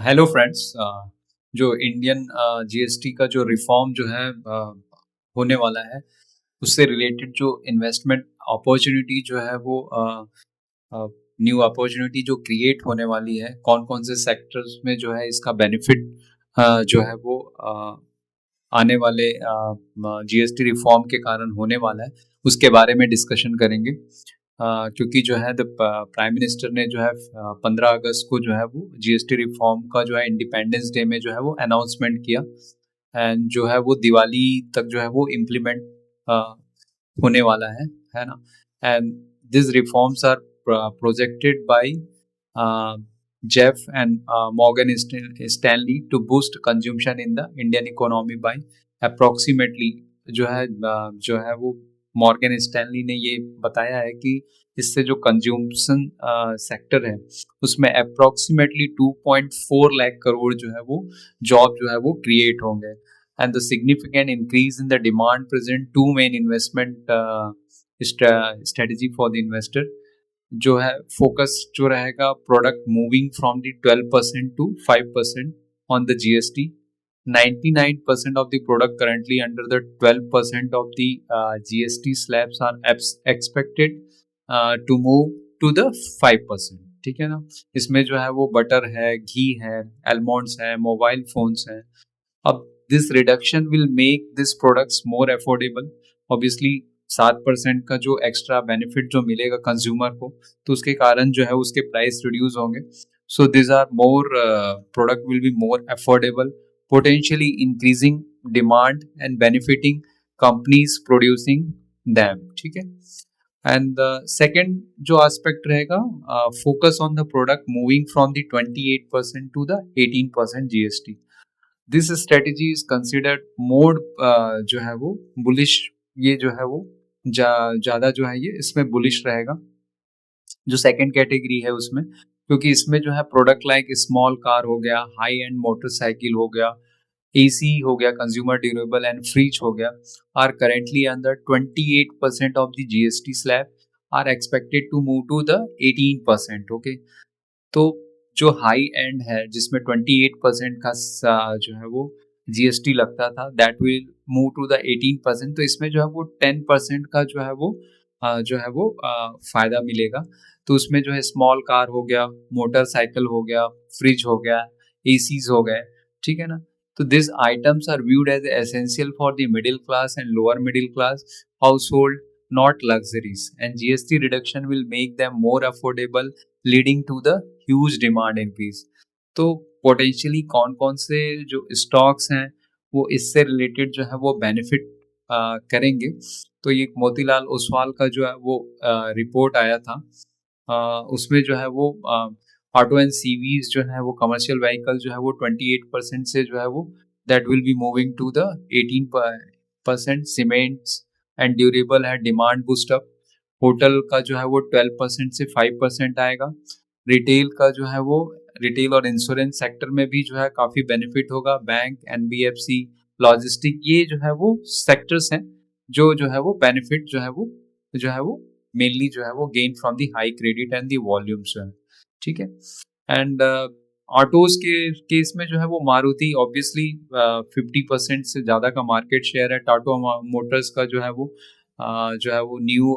Hello friends. जो Indian GST का जो रिफॉर्म जो है होने वाला है, उससे रिलेटेड जो इन्वेस्टमेंट अपॉर्चुनिटी जो है वो न्यू अपॉर्चुनिटी जो क्रिएट होने वाली है, कौन कौन से सेक्टर्स में जो है इसका बेनिफिट जो है वो आने वाले जीएसटी रिफॉर्म के कारण होने वाला है, उसके बारे में डिस्कशन करेंगे। क्योंकि जो है द प्राइम मिनिस्टर ने जो है 15 अगस्त को जो है वो जीएसटी रिफॉर्म का जो है इंडिपेंडेंस डे में जो है वो अनाउंसमेंट किया। एंड जो है वो दिवाली तक जो है वो इम्प्लीमेंट होने वाला है ना। And this reforms are projected by Jeff and Morgan Stanley to boost consumption in the Indian economy by approximately जो है वो मॉर्गन स्टैनली ने ये बताया है कि इससे जो कंज्यूमशन सेक्टर है उसमें अप्रोक्सीमेटली 2.4 लाख करोड़ जो है वो जॉब जो है वो क्रिएट होंगे। And the significant increase in the demand present to main investment strategy for the investor. जो है फोकस जो रहेगा product moving from the 12% to 5% on the GST. 99% of the product currently under the 12% of the GST slabs are expected to move to the 5%। ठीक है ना। इसमें जो है वो बटर है, घी है, almonds है, मोबाइल फोन्स हैं। अब this reduction will make this products more affordable. Obviously 7% का जो एक्स्ट्रा बेनिफिट जो मिलेगा कंज्यूमर को, तो उसके कारण जो है उसके प्राइस रिड्यूस होंगे। So this are more product will be more affordable, potentially increasing demand and benefiting companies producing them. ठीक है। एंड सेकेंड जो एस्पेक्ट रहेगा, focus on the product moving from the 28% to the 18% GST. This strategy is considered mode जो है वो bullish. ये जो है वो ज़्यादा जो है ये इसमें बुलिश रहेगा जो सेकंड कैटेगरी है उसमें, क्योंकि इसमें जो है प्रोडक्ट लाइक स्मॉल कार हो गया, हाई एंड मोटरसाइकिल हो गया, एसी हो गया, कंज्यूमर ड्यूरेबल एंड फ्रिज हो गया, are currently under 28% of the GST slab, are expected to move to the 18%। Okay. तो जो हाई एंड है जिसमें 28% का जो है वो जीएसटी लगता था, that will move to the 18%। तो इसमें जो है वो 10% का जो है वो फायदा मिलेगा। तो उसमें जो है स्मॉल कार हो गया, मोटरसाइकिल हो गया, फ्रिज हो गया, एसीज हो गए। ठीक है ना। तो this items are viewed as essential for the middle class and lower middle class household, not luxuries, and GST reduction will make them more affordable, leading to the huge demand increase। तो potentially कौन कौन से जो stocks हैं वो इससे related जो है वो बेनिफिट करेंगे। तो ये मोतीलाल ओसवाल का जो है वो रिपोर्ट आया था। उसमें जो है वो ऑटो एंड सीवीज जो है वो कमर्शियल व्हीकल जो है वो 28% से जो है वो that will be moving to the 18%। Cements and durable है डिमांड बूस्ट अप। होटल का जो है वो 12% से 5% आएगा। रिटेल का जो है वो रिटेल और इंश्योरेंस सेक्टर में भी जो है काफ़ी बेनिफिट होगा। बैंक, एनबीएफसी, लॉजिस्टिक, ये जो है वो सेक्टर्स हैं जो है वो बेनिफिट जो है वो मेनली जो है वो gain from the high credit and the volumes जो है। ठीक है। एंड ऑटोज के केस में जो है वो मारुति ऑब्वियसली 50% से ज़्यादा का मार्केट शेयर है। टाटा मोटर्स का जो है वो न्यू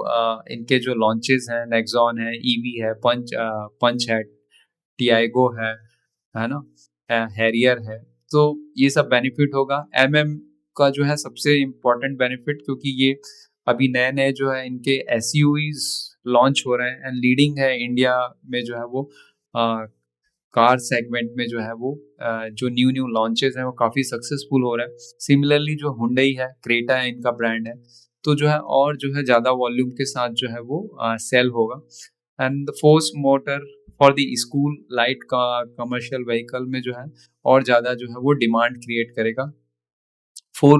इनके जो लॉन्चेस हैं, नेक्सॉन है, ईवी है, पंच है, टियागो है ना, हैरियर है। तो ये सब बेनिफिट होगा। एमएम का जो है सबसे इम्पोर्टेंट बेनिफिट, क्योंकि ये अभी नए नए जो है इनके एसयूवीज लॉन्च हो रहे हैं एंड लीडिंग है इंडिया में जो है वो कार सेगमेंट में जो है वो जो न्यू न्यू लॉन्चेस हैं वो काफ़ी सक्सेसफुल हो रहा है। सिमिलरली जो हुंडई है, क्रेटा है, इनका ब्रांड है, तो जो है और जो है ज़्यादा वॉल्यूम के साथ जो है वो सेल होगा। And the force motor for the school light का कमर्शियल व्हीकल में जो है और ज़्यादा जो है वो डिमांड क्रिएट करेगा। Four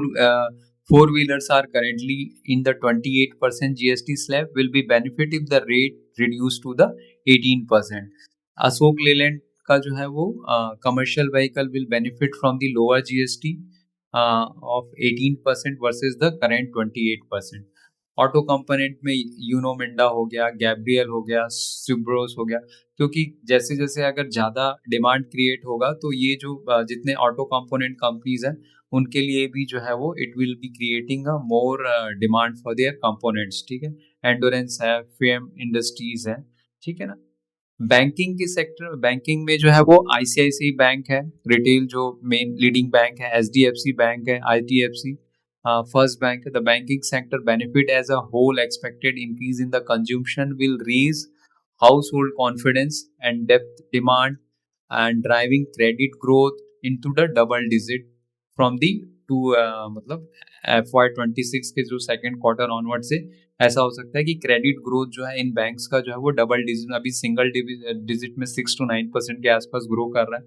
four-wheelers are currently in the 28% GST slab, will be benefit if the rate reduced to the 18%। Ashok Leyland का जो है वो commercial vehicle will benefit from the lower GST of 18% versus the current 28%। Auto component में Uno Minda हो गया, Gabriel हो गया, सुब्रोस हो गया, क्योंकि जैसे-जैसे अगर ज़्यादा डिमांड क्रिएट होगा तो ये जो जितने ऑटो कंपोनेंट कंपनीज़ हैं, उनके लिए भी जो है वो it will be creating a more demand for their components, ठीक है? एंडोरेंस है, फेम इंडस्ट्रीज़ है, ठीक है ना? बैंकिंग के सेक्टर बैंकिंग में जो है वो आईसीआईसीआई बैंक है, रिटेल जो मेन लीडिंग बैंक है, एचडीएफसी बैंक है, आईटीएफसी, फर्स्ट बैंक है। The banking sector benefit as a whole expected increase in the consumption will raise household confidence and depth demand and driving credit growth into the double digit from the to मतलब FY 26 के जो second quarter onward से ऐसा हो सकता है कि credit growth जो है इन बैंक्स का जो है वो डबल डिजिट, अभी सिंगल डिजिट में 6 to 9% के आसपास ग्रो कर रहा है,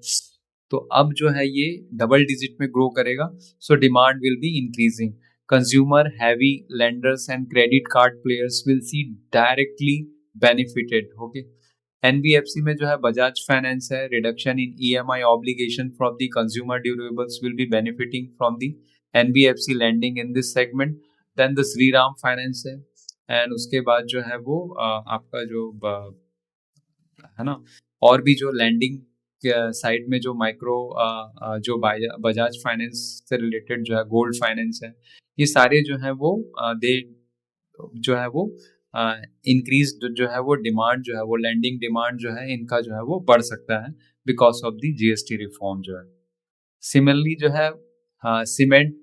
तो अब जो है ये डबल डिजिट में ग्रो करेगा, so demand will be increasing. Consumer heavy lenders and credit card players will see directly benefited, okay. NBFC में जो है बजाज फाइनेंस है, reduction in EMI obligation from the consumer durables will be benefiting from the NBFC lending in this segment. Then the Shriram finance है, and उसके बाद जो है वो आपका जो है ना, और भी जो लैंडिंग साइड में जो माइक्रो जो बजाज फाइनेंस से रिलेटेड जो है गोल्ड फाइनेंस है, ये सारे जो है वो दे जो है वो इंक्रीज जो है वो डिमांड जो है वो लैंडिंग डिमांड जो है इनका जो है वो बढ़ सकता है because of the GST reform जो है। सिमिलरली जो है cement,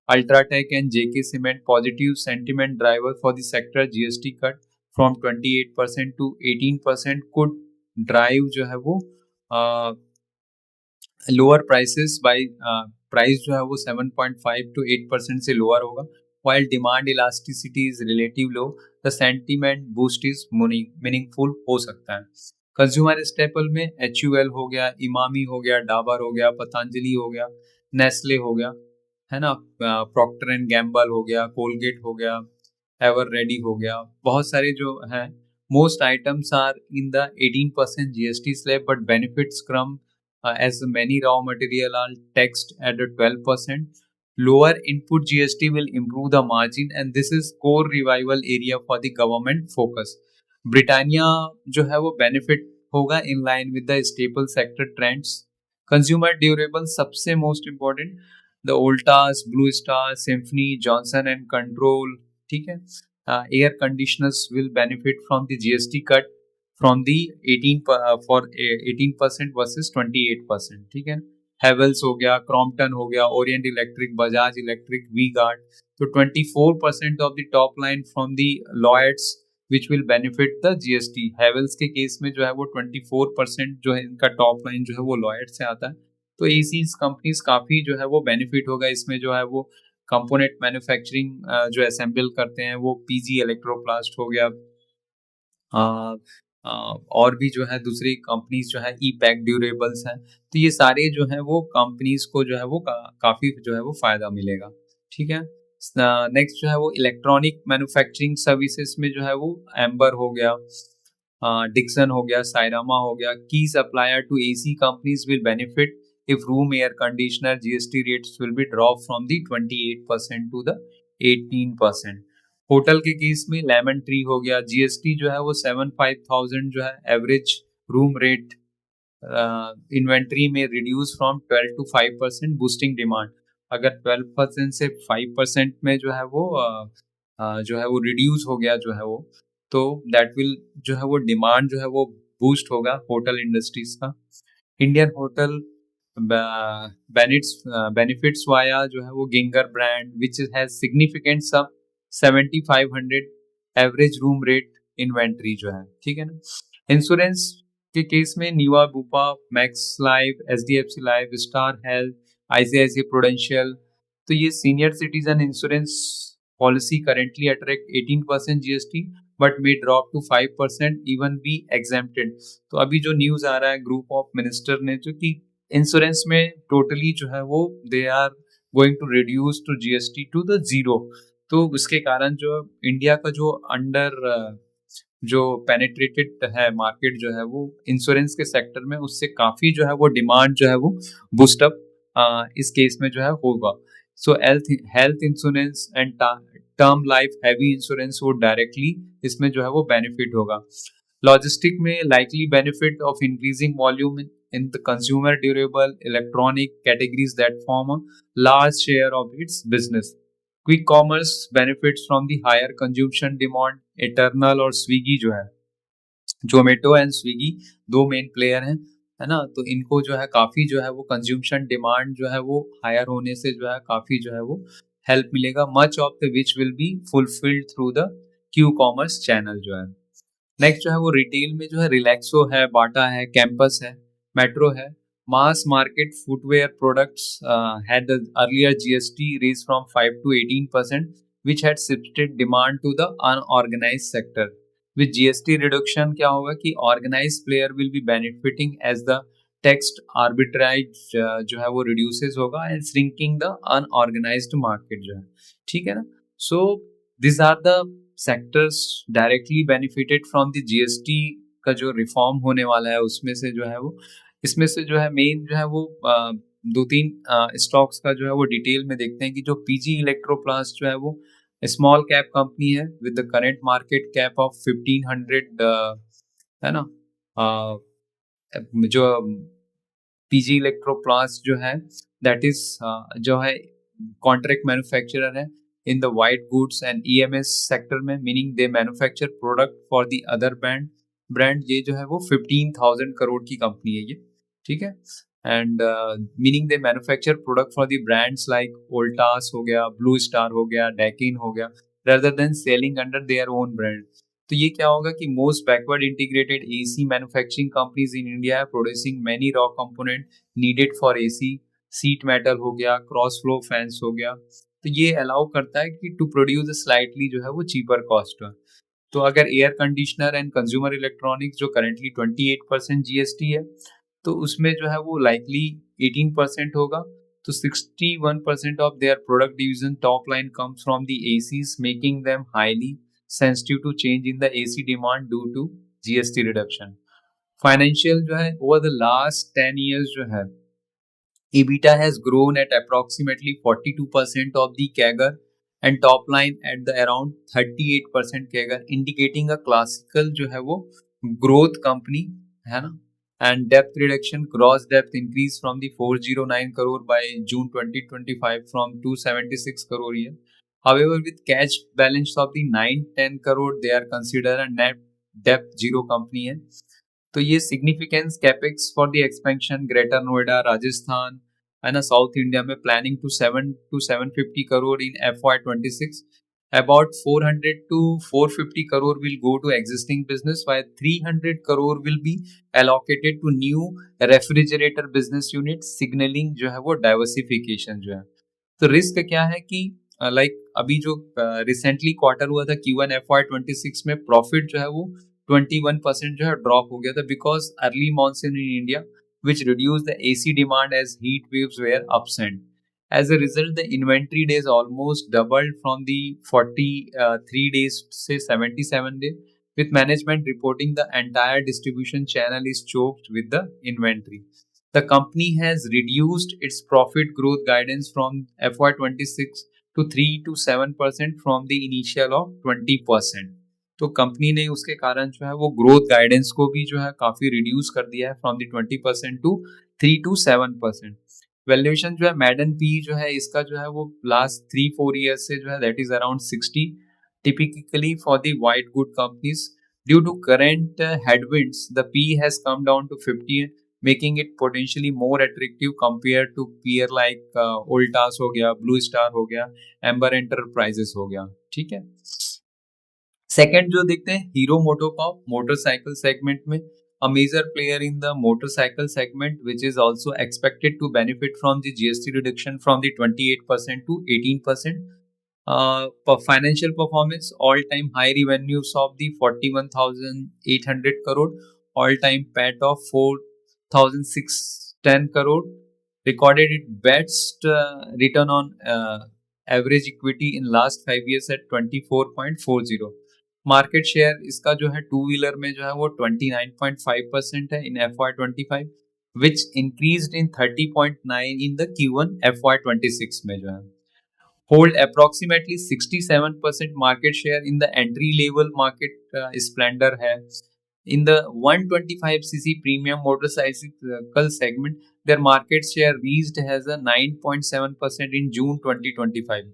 UltraTech and JK cement positive sentiment driver for the sector, GST cut from 28% to 18% could drive जो है वो लोअर प्राइसेस बाय प्राइस जो है वो 7.5 to 8% से लोअर होगा, while demand elasticity is relative low, the sentiment boost is meaningful हो सकता है। कंज्यूमर स्टेपल में HUL हो गया, इमामी हो गया, डाबर हो गया, पतंजलि हो गया, नेस्ले हो गया, है ना, प्रॉक्टर एंड गैम्बल हो गया, कोलगेट हो गया, एवर रेडी हो गया, बहुत सारे जो हैं। Most items are in the 18% GST slab but benefits क्रम as many raw material are taxed at a 12%. Lower input GST will improve the margin and this is core revival area for the government focus. Britannia जो है वो benefit होगा in line with the staple sector trends. Consumer durable सबसे most important, the Voltas, Blue Star, Symphony, Johnson and Control, ठीक है। Air conditioners will benefit from the GST cut from the 18% versus 28%, ठीक है। Havells हो गया, Crompton हो गया, Orient electric, Bajaj electric, V guard, तो 24% of the top line from the Lloyds which will benefit the GST. Havells के case में जो है वो 24% जो है इनका टॉप लाइन जो है वो लॉयड से आता है, तो ऐसी कंपनीज काफी जो है वो बेनिफिट होगा। इसमें जो है वो कंपोनेंट मैन्युफैक्चरिंग जो असेंबल करते हैं वो पीजी इलेक्ट्रोप्लास्ट हो गया, और भी जो है दूसरी कंपनीज जो है ई पैक ड्यूरेबल्स हैं, तो ये सारे जो है वो कंपनीज को जो है वो काफी जो है वो फायदा मिलेगा, ठीक है। नेक्स्ट जो है वो इलेक्ट्रॉनिक मैन्युफैक्चरिंग सर्विसेज में जो है वो एम्बर हो गया, डिक्सन हो गया, साइरामा हो गया। Key supplier to AC companies will benefit if room air conditioner GST rates will be dropped from the 28% to the 18%। Hotel के केस में लेमन ट्री हो गया, जीएसटी जो है वो 7,500 जो है एवरेज रूम रेट इन्वेंट्री में reduce from 12 to 5% boosting demand. अगर 12% से 5% में जो है वो जो है वो रिड्यूस हो गया जो है वो, तो दैट विल जो है वो डिमांड जो है वो बूस्ट होगा होटल इंडस्ट्रीज का। इंडियन होटल बेनिफिट्स वाया जो है वो ginger brand which has significant some 7,500 average room rate inventory जो है, ठीक है ना। इंश्योरेंस के केस में Niva Bupa, Max Life, HDFC Life, Star Health, ICICI Prudential, तो ये senior citizen insurance policy currently attract 18% GST but may drop to 5% even be exempted. तो अभी जो न्यूज आ रहा है ग्रुप ऑफ मिनिस्टर ने जो कि इंश्योरेंस में टोटली जो है वो they are going to reduce to GST to the zero, तो उसके कारण जो इंडिया का जो अंडर जो पेनिट्रेटेड है मार्केट जो है वो इंश्योरेंस के सेक्टर में, उससे काफी जो है वो डिमांड जो है वो बूस्टअप इस केस में जो है होगा। सो health insurance and term life heavy insurance वो डायरेक्टली इसमें जो है वो बेनिफिट होगा। लॉजिस्टिक में likely benefit of increasing volume in the consumer durable electronic categories that form a large share of its business. Quick commerce benefits from the higher consumption demand. Eternal और Swiggy जो है, Zomato and Swiggy दो main player हैं, है ना, तो इनको जो है काफ़ी जो है वो कंज्यूमशन डिमांड जो है वो हायर होने से जो है काफ़ी जो है वो हेल्प मिलेगा। Much of the which will be fulfilled through the Q commerce channel जो है। नेक्स्ट जो है वो रिटेल में जो है रिलैक्सो है, बाटा है, कैंपस है, मेट्रो है। Mass market footwear products had the earlier GST raised from 5 to 18%, which had shifted demand to the unorganized sector. With GST reduction क्या होगा कि organized player will be benefiting as the tax arbitrage जो है वो reduces होगा and shrinking the unorganized market जो है, ठीक है ना। So these are the sectors directly benefited from the GST का जो रिफॉर्म होने वाला है उसमें से जो है वो, इसमें से जो है मेन जो है वो दो तीन स्टॉक्स का जो है वो डिटेल में देखते हैं कि जो पीजी इलेक्ट्रोप्लास्ट जो है वो स्मॉल कैप कंपनी है with the current market cap of 1500, है ना। जो पीजी इलेक्ट्रोप्लास्ट जो है दैट इज जो है कॉन्ट्रैक्ट मैन्युफैक्चरर है in the white goods and EMS sector में, meaning they manufacture product for the other brand. ये जो है वो 15,000 करोड़ की कंपनी है ये, ठीक है। And meaning they manufacture product for the brands like Voltas हो गया, ब्लू स्टार हो गया, डेकिन हो गया, rather than selling under their own brand. तो ये क्या होगा कि most backward integrated AC manufacturing companies in India है producing many raw component needed for AC, sheet metal हो गया, क्रॉस फ्लो फैंस हो गया। तो ये अलाउ करता है कि टू प्रोड्यूस स्लाइटली जो है वो चीपर कॉस्ट है। तो अगर air conditioner and consumer electronics जो करेंटली 28% जीएसटी है, तो उसमें जो है वो लाइकली 18% होगा। तो 61% of their product division top line comes from the ACs, making them highly sensitive to change in the AC demand due to GST reduction. Financial जो है over the last 10 years जो है EBITDA has grown at approximately 42% of the CAGR and top line at the around 38% CAGR, indicating a classical जो है वो growth company है ना। And debt reduction, gross debt increased from the 409 crore by June 2025 from 276 crore year. However, with cash balance of the 910 crore, they are considered a net debt zero company है। तो ये significance capex for the expansion greater Noida, Rajasthan, है ना, south India में planning to 750 crore in FY26. About 400 to 450 crore will go to existing business, while 300 crore will be allocated to new refrigerator business unit, signaling जो है वो diversification जो है। तो risk क्या है कि अभी जो रिसेंटली क्वार्टर हुआ था Q1 FY26 में प्रॉफिट जो है वो 21% जो है ड्रॉप हो गया था because early monsoon in India which reduced the AC demand as heat waves were absent. As a result, the inventory days almost doubled from the 43 days to 77 days, with management reporting the entire distribution channel is choked with the inventory. The company has reduced its profit growth guidance from FY26 to 3 to 7% from the initial of 20%. तो company ने उसके कारण जो है वो growth guidance को भी जो है काफी रिड्यूस कर दिया है from the 20% to 3 to 7%। Valuation जो है मैडन पी जो है इसका जो है वो लास्ट 3-4 ईयर्स से जो है that is around 60 typically for the white good companies. Due to current headwinds the P has come down to 50, making it potentially more attractive compare to peer like Voltas हो गया, ब्लू स्टार हो गया, amber enterprises हो गया, ठीक है। Second जो देखते हैं हीरो मोटोकॉर्प मोटरसाइकिल सेगमेंट में, a major player in the motorcycle segment which is also expected to benefit from the GST reduction from the 28% to 18%. Financial performance, all time high revenues of the 41,800 crore, all time PAT of 4,610 crore, recorded its best return on average equity in last 5 years at 24.40. Market share इसका जो है two wheeler में जो है वो 29.5% है इन FY25, which increased in 30.9 in the Q1 FY26 में जो है। hold approximately 67% market share in the entry level market. Splendor है in the 125cc premium motorcycle segment. Their market share reached as a 9.7% in June 2025.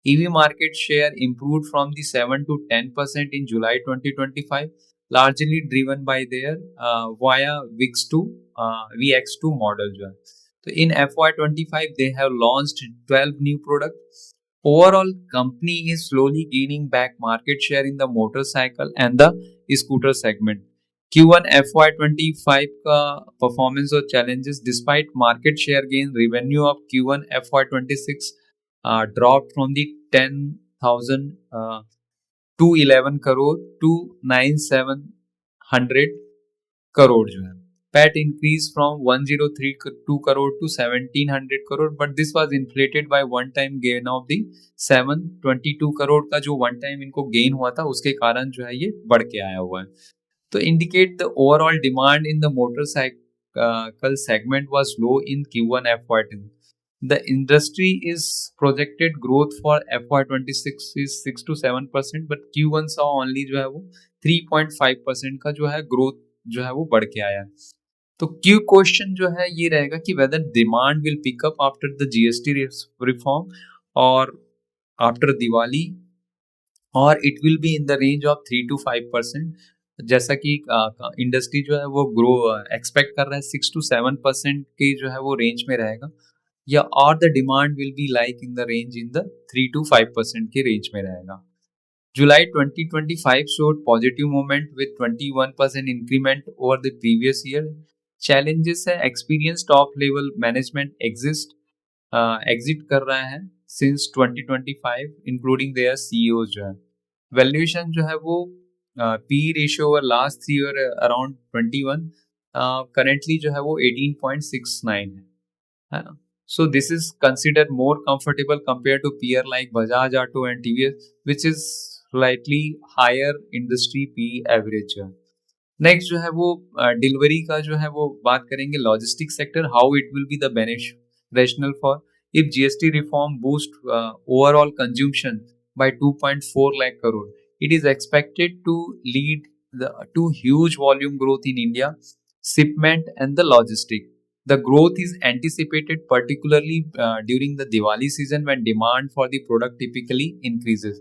EV market share improved from the 7 to 10% in July 2025, largely driven by their via VX2 model जो है. So in FY25 they have launched 12 new products. Overall, company is slowly gaining back market share in the motorcycle and the scooter segment. Q1 FY25 का performance और challenges. Despite market share gain, revenue of Q1 FY26 dropped from the 10,000 to 11 crore to 9,700 crore जो है. PAT increased from 1,032 crore to 1,700 crore, but this was inflated by one-time gain of the 722 crore का जो one time इनको gain हुआ था उसके कारण जो है ये बढ़ के आया हुआ है. तो indicate the overall demand in the motorcycle segment was low in Q1 FY10. The industry is projected growth for FY26 is 6 to 7%, but Q1 saw only जो है वो 3.5% का जो है growth जो है वो बढ़ के आया. तो क्यू क्वेश्चन जो है ये रहेगा कि whether demand will pick up after the GST reform और आफ्टर दिवाली, और it will be in the range of 3 to 5%. जैसा कि इंडस्ट्री जो है वो ग्रो एक्सपेक्ट कर रहा है 6 to 7% के जो है वो रेंज में रहेगा, या और the demand will be like in the range in the 3 to 5% के रेंज में रहेगा. July 2025 showed positive moment with 21% increment over the previous year. Challenges है experienced top level management exit कर रहा है since 2025 including their CEOs जो है. Valuation जो है वो PE ratio over last 3 year around 21, currently जो है वो 18.69 है ना. So this is considered more comfortable compared to peer like Bajaj Auto and TVS, which is slightly higher industry PE average. Next जो है वो डिलीवरी का जो है वो बात करेंगे. Logistic sector, how it will be the rational for if GST reform boost overall consumption by 2.4 lakh crore. It is expected to lead to huge volume growth in India shipment and the logistic. The growth is anticipated particularly during the Diwali season when demand for the product typically increases.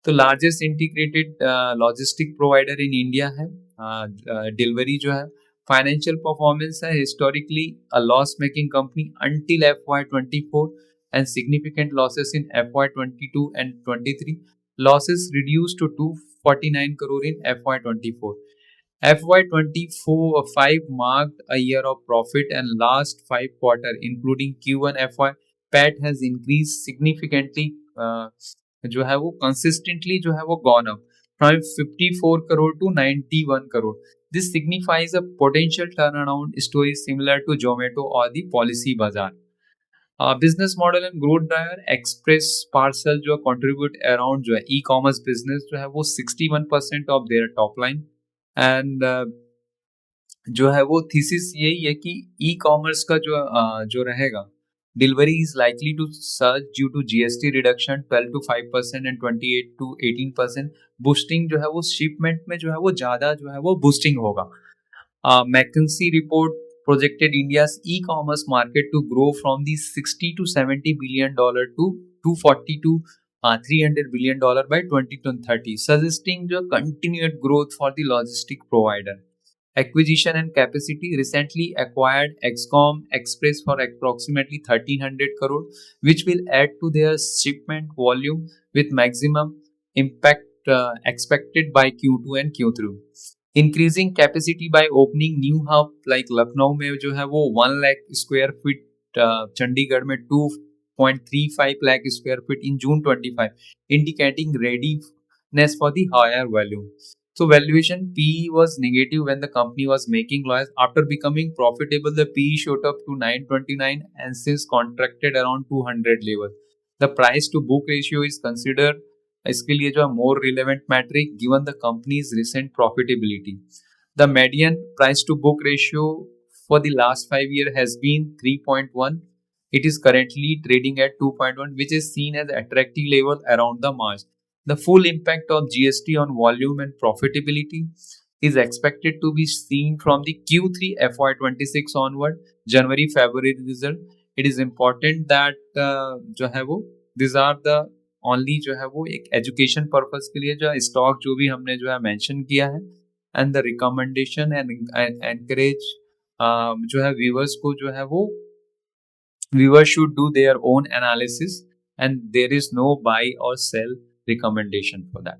तो largest integrated logistic provider in India है delivery जो है. Financial performance है historically a loss making company until FY24 and significant losses in FY22 and 23. Losses reduced to 249 crore in FY24. FY25 marked a year of profit and last 5 quarters including Q1 FY PAT has increased significantly. जो है वो consistently जो है वो gone up from 54 crore to 91 crore. This signifies a potential turnaround story similar to Zomato or the Policy Bazaar. Business model and growth driver, Express Parcel जो contribute around जो है e-commerce business जो है वो 61% of their top line. And जो है वो thesis यही है कि e-commerce का जो रहेगा, delivery is likely to surge due to GST reduction 12 to 5% and 28 to 18%. boosting जो है वो shipment में जो है वो ज़्यादा जो है वो boosting होगा. McKinsey report projected India's e-commerce market to grow from the 60 to 70 billion dollar to 240 to 300 billion dollar by 2030, suggesting the continued growth for the logistic provider. Acquisition and capacity, recently acquired XCOM Express for approximately 1300 crore, which will add to their shipment volume with maximum impact expected by Q2 and Q3. Increasing capacity by opening new hub like Lucknow में जो है वो 1 lakh square feet, Chandigarh में 2.35 lakh square feet in June 25, indicating readiness for the higher volume. So valuation, PE was negative when the company was making loss. After becoming profitable, the PE shot up to 929 and since contracted around 200 level. The price to book ratio is considered इसके लिए जो more relevant metric given the company's recent profitability. The median price to book ratio for the last 5 years has been 3.1. It is currently trading at 2.1, which is seen as attractive level around the March. The full impact of GST on volume and profitability is expected to be seen from the Q3 FY26 onward, January February result. It is important that जो है वो these are the only जो है वो एक education purpose के लिए जो स्टॉक जो भी हमने जो है मेंशन किया है, and the recommendation and encourage जो है व्यूअर्स को जो है वो viewers should do their own analysis, and there is no buy or sell recommendation for that.